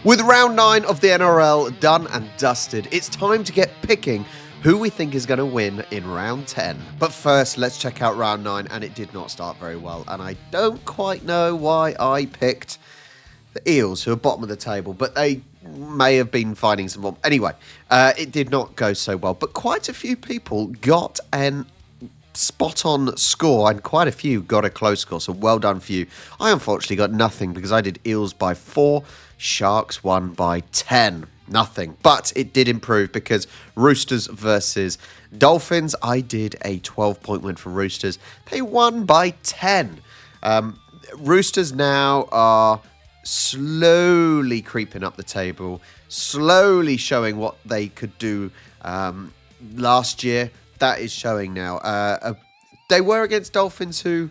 With round 9 of the NRL done and dusted, it's time to get picking who we think is going to win in round 10. But first, let's check out round 9, and it did not start very well. And I don't quite know why I picked the Eels, who are bottom of the table, but they may have been finding some warmth. Anyway, it did not go so well, but quite a few people got an spot-on score, and quite a few got a close score, so well done for you. I unfortunately got nothing because I did Eels by 4, Sharks won by 10. Nothing. But it did improve because Roosters versus Dolphins, I did a 12-point win for Roosters. They won by 10. Roosters now are slowly creeping up the table, slowly showing what they could do last year. That is showing now. They were against Dolphins who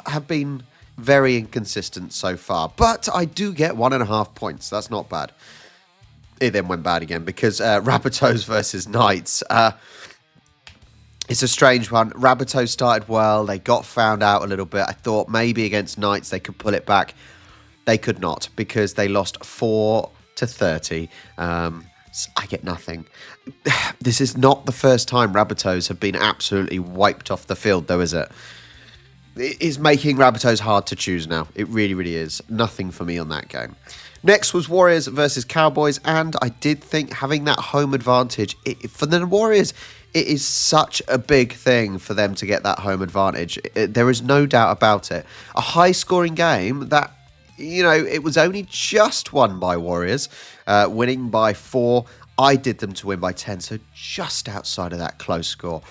have been very inconsistent so far. But I do get 1.5 points. That's not bad. It then went bad again because Rabbitohs versus Knights. It's a strange one. Rabbitohs started well. They got found out a little bit. I thought maybe against Knights they could pull it back. They could not because they lost 4-30. I get nothing. This is not the first time Rabbitohs have been absolutely wiped off the field, though, is it? It is making Rabbitohs hard to choose now. It really, really is. Nothing for me on that game. Next was Warriors versus Cowboys, and I did think having that home advantage, for the Warriors, it is such a big thing for them to get that home advantage. There is no doubt about it. A high-scoring game that, it was only just won by Warriors, winning by 4. I did them to win by 10, so just outside of that close score.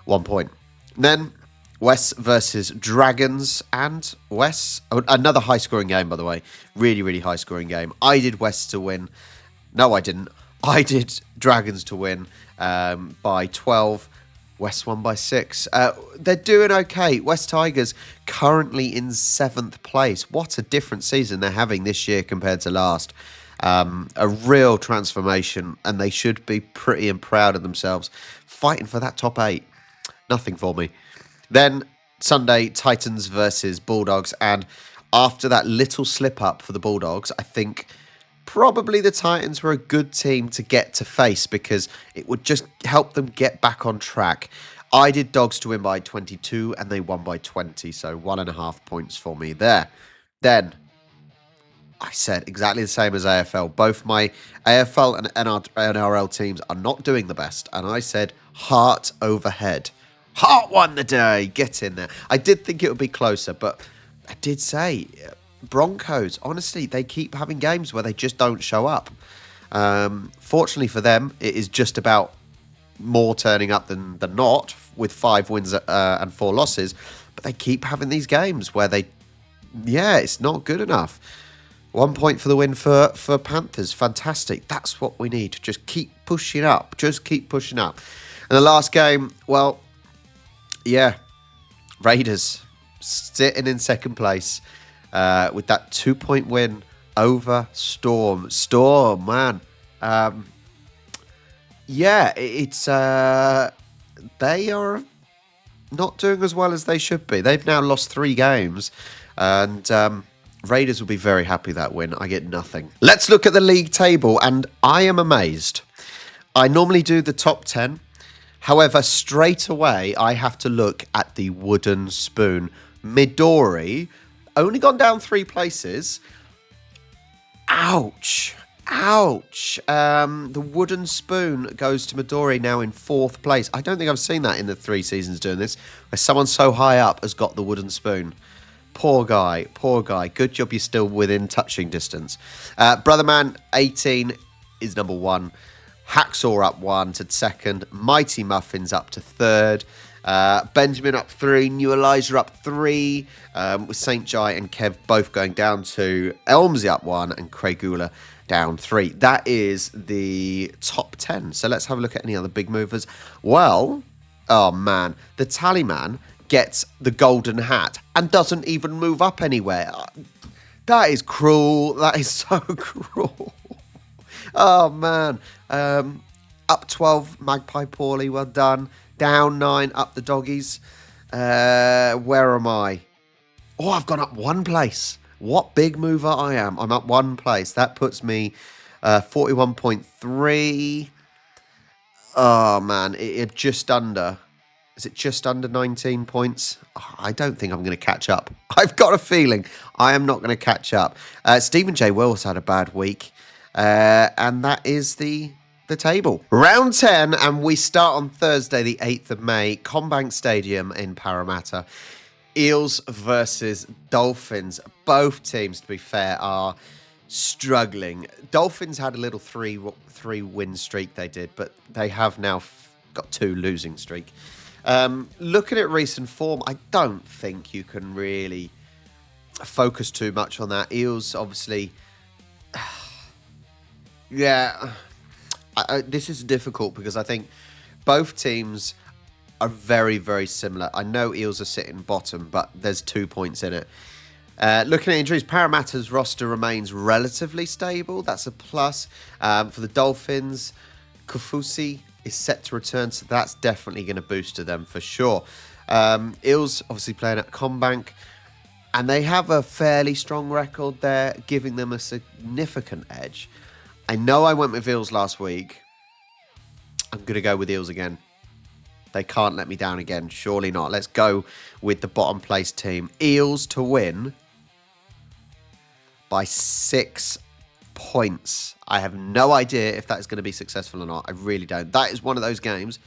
1 point. Then West versus Dragons, and West, another high-scoring game, by the way. Really, really high-scoring game. I did West to win. No, I didn't. I did Dragons to win by 12. West won by 6. They're doing okay. West Tigers currently in 7th place. What a different season they're having this year compared to last. A real transformation, and they should be pretty and proud of themselves. Fighting for that top 8. Nothing for me. Then Sunday, Titans versus Bulldogs, and after that little slip-up for the Bulldogs, I think probably the Titans were a good team to get to face because it would just help them get back on track. I did Dogs to win by 22, and they won by 20, so 1.5 points for me there. Then I said exactly the same as AFL. Both my AFL and NRL teams are not doing the best, and I said heart over head. Heart won the day. Get in there. I did think it would be closer, but I did say Broncos, honestly, they keep having games where they just don't show up. Fortunately for them, it is just about more turning up than not, with 5 wins and 4 losses. But they keep having these games where it's not good enough. 1 point for the win for Panthers. Fantastic. That's what we need. Just keep pushing up. Just keep pushing up. And the last game, well, Raiders sitting in 2nd place with that 2-point win over Storm. Storm, man. It's they are not doing as well as they should be. They've now lost 3 games, and Raiders will be very happy that win. I get nothing. Let's look at the league table, and I am amazed. I normally do the top 10. However, straight away, I have to look at the wooden spoon. Midori, only gone down 3 places. Ouch. The wooden spoon goes to Midori now in 4th place. I don't think I've seen that in the 3 seasons doing this, where someone so high up has got the wooden spoon. Poor guy. Good job you're still within touching distance. Brotherman, 18, is number 1. Hacksaw up 1 to 2nd. Mighty Muffins up to 3rd. Benjamin up 3. New Elijah up 3. With St. Jai and Kev both going down 2. Elmsey up 1. And Craigula down 3. That is the top 10. So let's have a look at any other big movers. Well, oh man. The Tallyman gets the golden hat and doesn't even move up anywhere. That is cruel. That is so cruel. Oh, man. Up 12, Magpie Paulie, well done. Down 9, up the Doggies. Where am I? Oh, I've gone up 1 place. What big mover I am. I'm up one place. That puts me 41.3. Oh, man. It just under. Is it just under 19 points? Oh, I don't think I'm going to catch up. I've got a feeling I am not going to catch up. Stephen J. Wills had a bad week. And that is the table. Round 10, and we start on Thursday, the 8th of May, Combank Stadium in Parramatta. Eels versus Dolphins. Both teams, to be fair, are struggling. Dolphins had a little three-win streak they did, but they have now got 2 losing streak. Looking at recent form, I don't think you can really focus too much on that. Eels, obviously, yeah, this is difficult because I think both teams are very, very similar. I know Eels are sitting bottom, but there's 2 points in it. Looking at injuries, Parramatta's roster remains relatively stable. That's a plus. For the Dolphins, Kufusi is set to return, so that's definitely going to boost to them for sure. Eels obviously playing at Combank, and they have a fairly strong record there, giving them a significant edge. I know I went with Eels last week. I'm going to go with Eels again. They can't let me down again. Surely not. Let's go with the bottom place team. Eels to win by 6 points. I have no idea if that's going to be successful or not. I really don't. That is one of those games.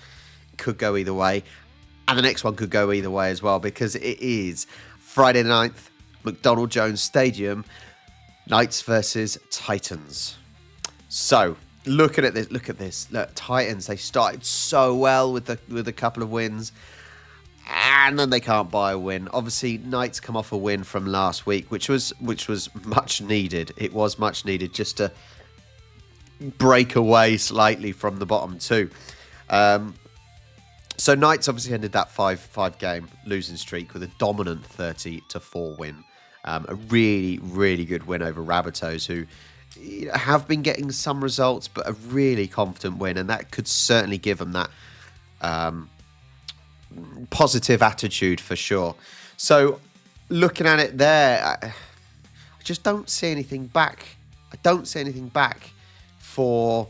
Could go either way. And the next one could go either way as well, because it is Friday the 9th, McDonald Jones Stadium, Knights versus Titans. So, looking at this, look, Titans, they started so well with a couple of wins, and then they can't buy a win. Obviously, Knights come off a win from last week, which was much needed. It was much needed just to break away slightly from the bottom two. So Knights obviously ended that 5 game losing streak with a dominant 30-4 win. A really, really good win over Rabbitohs, who have been getting some results, but a really confident win, and that could certainly give them that positive attitude for sure. So looking at it there, I just don't see anything back. I don't see anything back for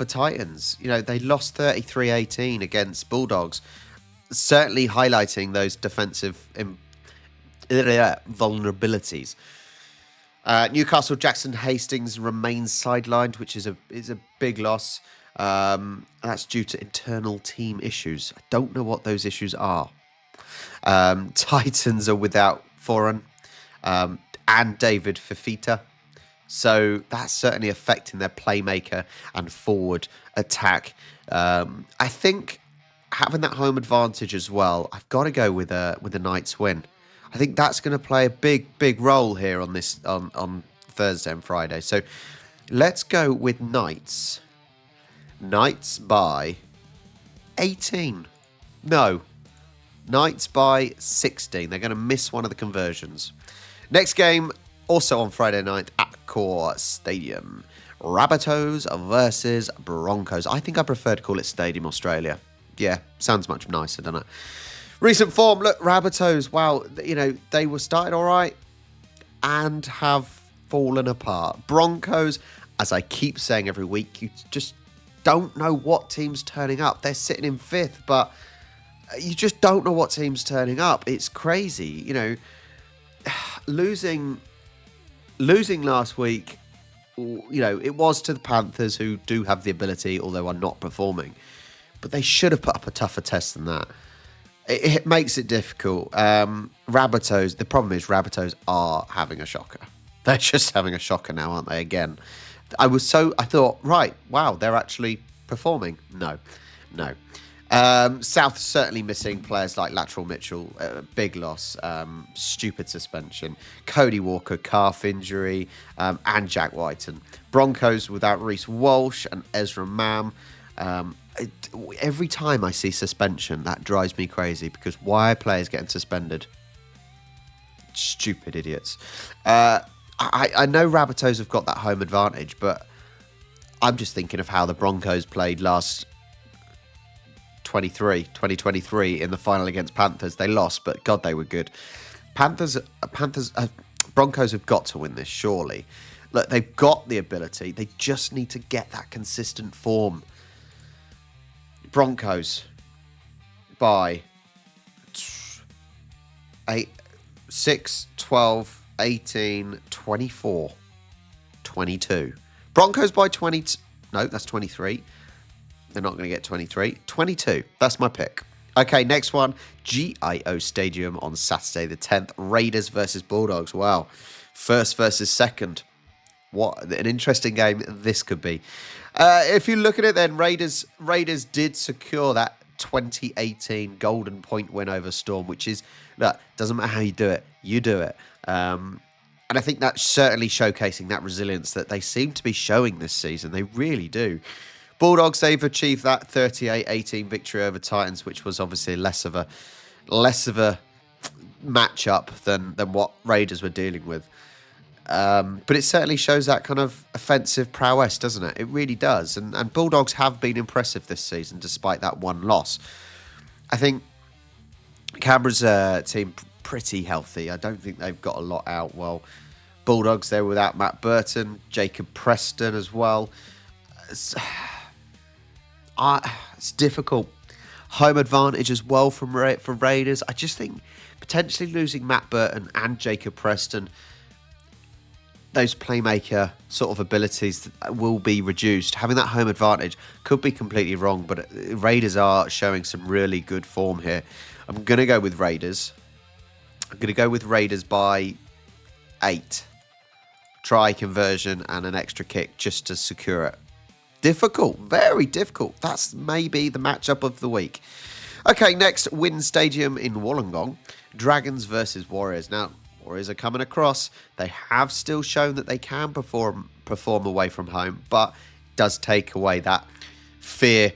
Titans. You know, they lost 33-18 against Bulldogs, certainly highlighting those defensive vulnerabilities. Newcastle Jackson Hastings remains sidelined, which is a big loss. That's due to internal team issues. I don't know what those issues are. Titans are without Foran and David Fifita. So that's certainly affecting their playmaker and forward attack. I think having that home advantage as well, I've got to go with a Knights win. I think that's going to play a big role here on this on Thursday and Friday. So let's go with Knights. Knights by 18. No. Knights by 16. They're going to miss one of the conversions. Next game, also on Friday night at Core Stadium. Rabbitohs versus Broncos. I think I prefer to call it Stadium Australia. Yeah, sounds much nicer, doesn't it? Recent form, look, Rabbitohs, wow, you know, they were started all right and have fallen apart. Broncos, as I keep saying every week, you just don't know what team's turning up. They're sitting in 5th, but you just don't know what team's turning up. It's crazy, you know. Losing last week, you know, it was to the Panthers, who do have the ability, although are not performing. But they should have put up a tougher test than that. It makes it difficult. Rabbitohs, the problem is Rabbitohs are having a shocker. They're just having a shocker now, aren't they, again? I thought, right, wow, they're actually performing. No. South certainly missing players like Lateral Mitchell, big loss, stupid suspension. Cody Walker, calf injury, and Jack Whiten. Broncos without Reece Walsh and Ezra Mam. Every time I see suspension, that drives me crazy, because why are players getting suspended? Stupid idiots. I know Rabbitohs have got that home advantage, but I'm just thinking of how the Broncos played last 2023 in the final against Panthers. They lost, but God, they were good. Panthers Broncos have got to win this, surely. Look, they've got the ability. They just need to get that consistent form. Broncos by 8, 6, 12, 18, 24, 22. Broncos by 20. No, that's 23. They're not going to get 23. 22. That's my pick. Okay, next one. GIO Stadium on Saturday the 10th. Raiders versus Bulldogs. Wow. First versus second. What an interesting game this could be. If you look at it then, Raiders did secure that 2018 Golden Point win over Storm, which is, look, doesn't matter how you do it. You do it. And I think that's certainly showcasing that resilience that they seem to be showing this season. They really do. Bulldogs, they've achieved that 38-18 victory over Titans, which was obviously less of a matchup than what Raiders were dealing with. But it certainly shows that kind of offensive prowess, doesn't it? It really does. And Bulldogs have been impressive this season, despite that one loss. I think Canberra's team pretty healthy. I don't think they've got a lot out. Well, Bulldogs, they're without Matt Burton, Jacob Preston as well. It's difficult. Home advantage as well for Raiders. I just think potentially losing Matt Burton and Jacob Preston, those playmaker sort of abilities will be reduced. Having that home advantage could be completely wrong, but Raiders are showing some really good form here. I'm going to go with Raiders. I'm going to go with Raiders by 8. Try conversion and an extra kick just to secure it. Difficult, very difficult. That's maybe the matchup of the week. Okay, next, Wynn Stadium in Wollongong. Dragons versus Warriors. Now, Warriors are coming across. They have still shown that they can perform away from home, but it does take away that fear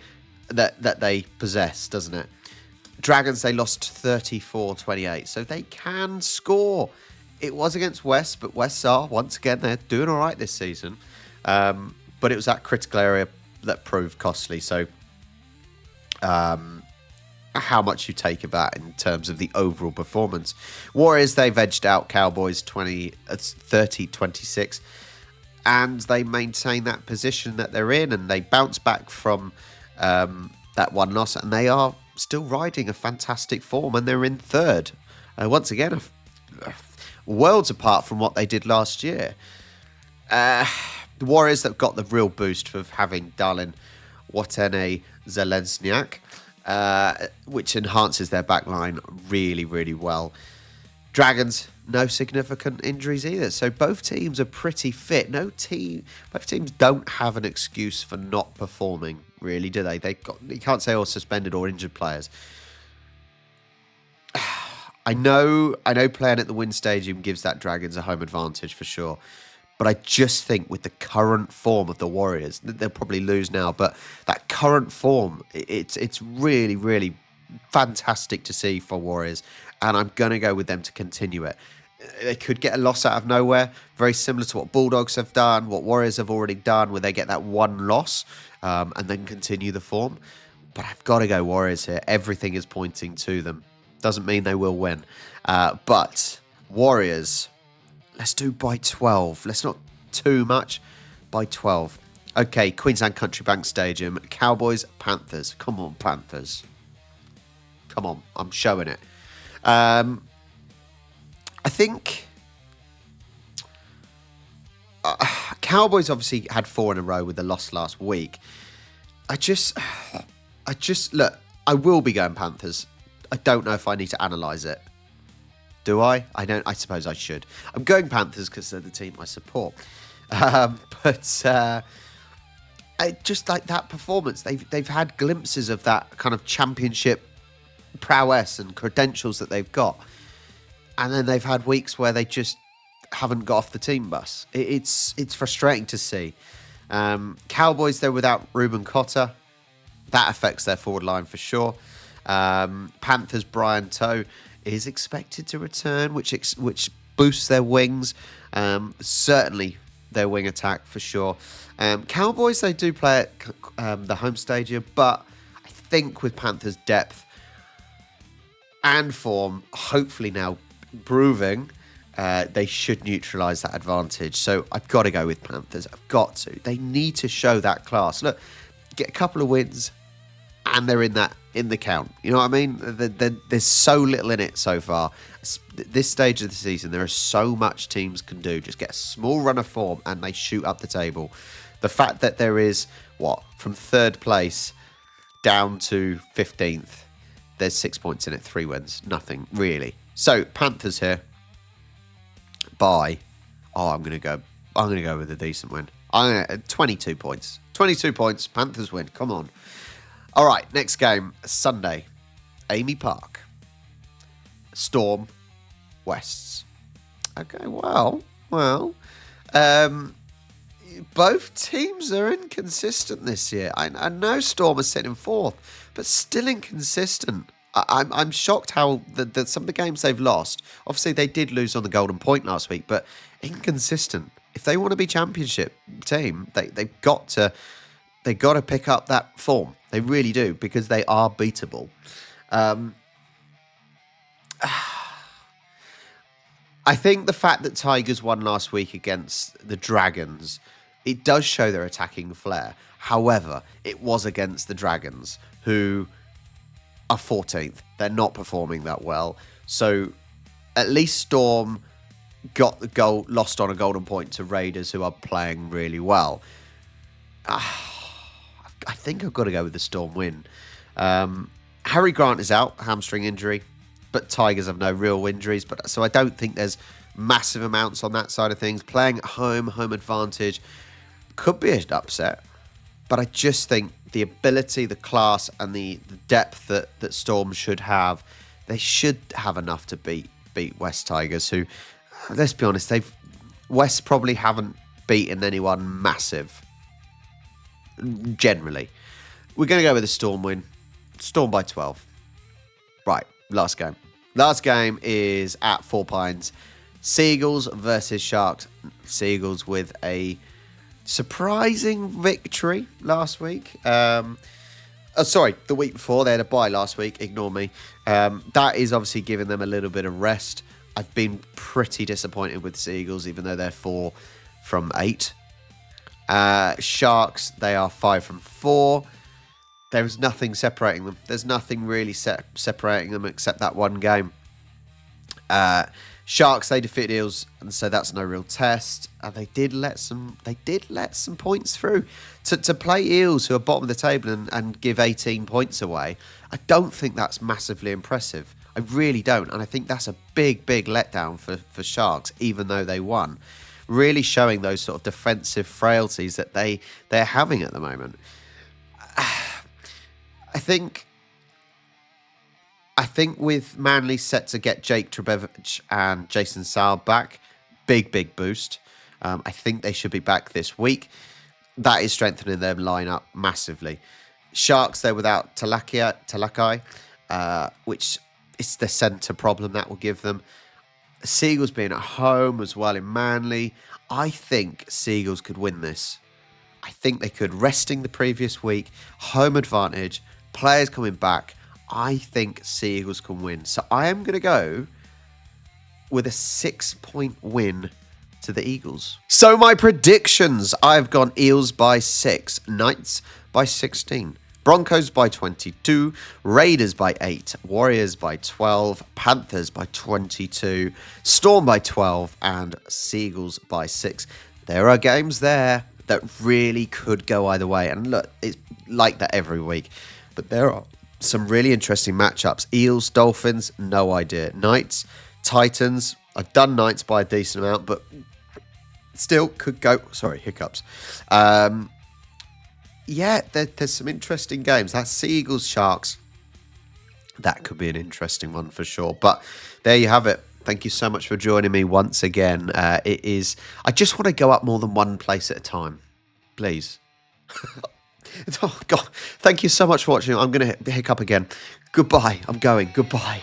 that they possess, doesn't it? Dragons, they lost 34-28, so they can score. It was against West, but West are, once again, they're doing all right this season. But it was that critical area that proved costly. So how much you take of that in terms of the overall performance. Warriors, they've edged out Cowboys 30-26. And they maintain that position that they're in. And they bounce back from that one loss. And they are still riding a fantastic form. And they're in third. Once again, worlds apart from what they did last year. The Warriors that got the real boost of having Darlin Watene Zelensniak, which enhances their back line really, really well. Dragons, no significant injuries either. So both teams are pretty fit. Both teams don't have an excuse for not performing, really, do they? You can't say all suspended or injured players. I know playing at the Wynn Stadium gives that Dragons a home advantage for sure. But I just think with the current form of the Warriors, they'll probably lose now, but that current form, it's really, really fantastic to see for Warriors. And I'm going to go with them to continue it. They could get a loss out of nowhere, very similar to what Bulldogs have done, what Warriors have already done, where they get that one loss and then continue the form. But I've got to go Warriors here. Everything is pointing to them. Doesn't mean they will win. But Warriors... Let's do by 12. Let's not too much. By 12. Okay, Queensland Country Bank Stadium. Cowboys, Panthers. Come on, Panthers. Come on, I'm showing it. I think Cowboys obviously had 4 in a row with the loss last week. I just look, I will be going Panthers. I don't know if I need to analyse it. Do I? I don't. I suppose I should. I'm going Panthers because they're the team I support. But I just like that performance. They've had glimpses of that kind of championship prowess and credentials that they've got, and then they've had weeks where they just haven't got off the team bus. It's frustrating to see. Cowboys, they're without Ruben Cotter. That affects their forward line for sure. Panthers, Brian Toe is expected to return, which boosts their wings. Certainly their wing attack for sure. Cowboys, they do play at the home stadium, but I think with Panthers' depth and form, hopefully now proving, they should neutralise that advantage. So I've got to go with Panthers. I've got to. They need to show that class. Look, get a couple of wins, and they're in the count. You know what I mean? There's so little in it so far. This stage of the season, there is so much teams can do. Just get a small run of form, and they shoot up the table. The fact that there is from third place down to 15th, there's 6 points in it, 3 wins, nothing really. So Panthers here. I'm gonna go with a decent win. 22 points. 22 points. Panthers win. Come on. All right, next game Sunday, Amy Park. Storm, Wests. Okay, well. Both teams are inconsistent this year. I know Storm is sitting in 4th, but still inconsistent. I'm shocked how some of the games they've lost. Obviously, they did lose on the Golden Point last week, but inconsistent. If they want to be championship team, they've got to pick up that form. They really do, because they are beatable. I think the fact that Tigers won last week against the Dragons, it does show their attacking flair. However, it was against the Dragons, who are 14th. They're not performing that well. So at least Storm got the goal, lost on a Golden Point to Raiders, who are playing really well. I think I've got to go with the Storm win. Harry Grant is out, hamstring injury, but Tigers have no real injuries. So I don't think there's massive amounts on that side of things. Playing at home advantage could be an upset. But I just think the ability, the class, and the depth that Storm should have, they should have enough to beat West Tigers, who, let's be honest, West probably haven't beaten anyone massive, generally. We're going to go with a Storm win. Storm by 12. Right, last game. Last game is at Four Pines. Seagulls versus Sharks. Seagulls with a surprising victory last week. The week before. They had a bye last week. Ignore me. That is obviously giving them a little bit of rest. I've been pretty disappointed with Seagulls, even though they're 4 from 8. Sharks, they are 5 from 4. There's nothing separating them. There's nothing really separating them except that one game. Sharks, they defeated Eels, and so that's no real test. And they did let some points through. To play Eels, who are bottom of the table, and give 18 points away, I don't think that's massively impressive. I really don't. And I think that's a big, big letdown for Sharks, even though they won. Really showing those sort of defensive frailties that they're having at the moment. I think with Manly set to get Jake Trebojevic and Jason Sowell back, big boost. I think they should be back this week. That is strengthening their lineup massively. Sharks, they're without Talakai, which is the centre problem that will give them. Seagulls being at home as well in Manly. I think Seagulls could win this. I think they could, resting the previous week, home advantage, players coming back. I think Seagulls can win. So I am going to go with a 6-point win to the Eagles. So my predictions, I've gone Eels by 6, Knights by 16, Broncos by 22, Raiders by 8, Warriors by 12, Panthers by 22, Storm by 12, and Seagulls by 6. There are games there that really could go either way. And look, it's like that every week. But there are some really interesting matchups. Eels, Dolphins, no idea. Knights, Titans. I've done Knights by a decent amount, but still could go. Sorry, hiccups. There's some interesting games. That Seagulls, Sharks, that could be an interesting one for sure. But there you have it. Thank you so much for joining me once again. I just want to go up more than one place at a time, please. Oh, God. Thank you so much for watching. I'm going to hiccup again. Goodbye. I'm going. Goodbye.